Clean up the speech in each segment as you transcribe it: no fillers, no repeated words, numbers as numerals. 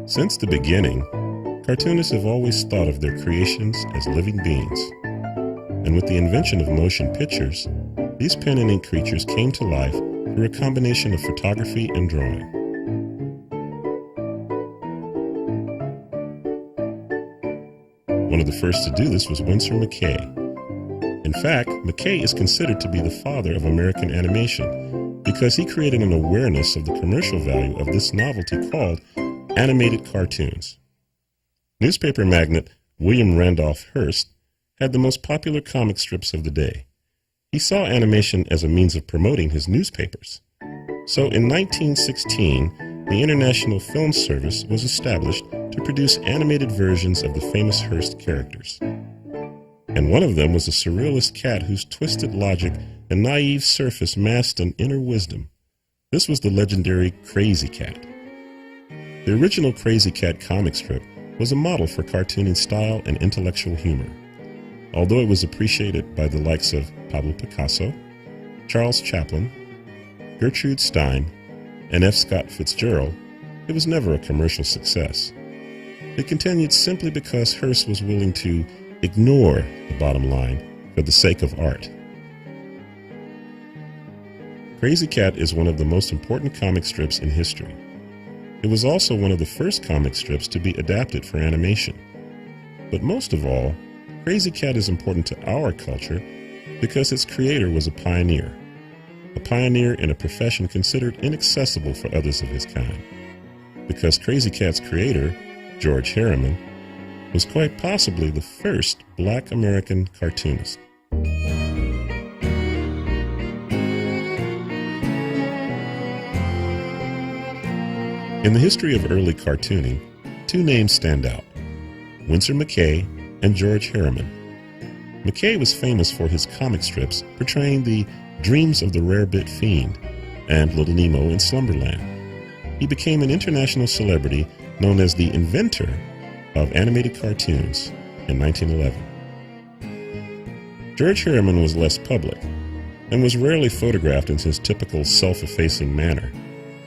Since the beginning, cartoonists have always thought of their creations as living beings. And with the invention of motion pictures, these pen and ink creatures came to life through a combination of photography and drawing. One of the first to do this was Winsor McCay. In fact, McCay is considered to be the father of American animation because he created an awareness of the commercial value of this novelty called animated cartoons. Newspaper magnate William Randolph Hearst had the most popular comic strips of the day. He saw animation as a means of promoting his newspapers. So in 1916, the International Film Service was established to produce animated versions of the famous Hearst characters. And one of them was a surrealist cat whose twisted logic and naive surface masked an inner wisdom. This was the legendary Krazy Kat. The original Krazy Kat comic strip was a model for cartooning style and intellectual humor. Although it was appreciated by the likes of Pablo Picasso, Charles Chaplin, Gertrude Stein, and F. Scott Fitzgerald, it was never a commercial success. It continued simply because Hearst was willing to ignore the bottom line for the sake of art. Krazy Kat is one of the most important comic strips in history. It was also one of the first comic strips to be adapted for animation. But most of all, Krazy Kat is important to our culture because its creator was a pioneer in a profession considered inaccessible for others of his kind. Because Krazy Kat's creator, George Herriman, was quite possibly the first Black American cartoonist. In the history of early cartooning, two names stand out: Winsor McCay and George Herriman. McCay was famous for his comic strips portraying the dreams of the rarebit fiend and Little Nemo in Slumberland. He became an international celebrity known as the inventor of animated cartoons in 1911. George Herriman was less public and was rarely photographed in his typical self-effacing manner.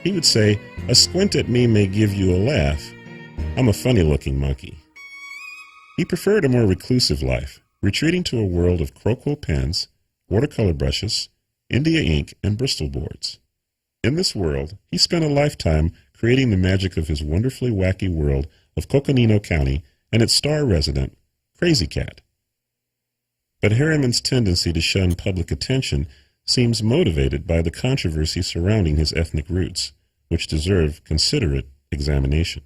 He would say, "A squint at me may give you a laugh. I'm a funny-looking monkey." He preferred a more reclusive life, retreating to a world of Crowquill pens, watercolor brushes, India ink, and Bristol boards. In this world, he spent a lifetime creating the magic of his wonderfully wacky world of Coconino County and its star resident, Krazy Kat. But Herriman's tendency to shun public attention seems motivated by the controversy surrounding his ethnic roots, which deserve considerate examination.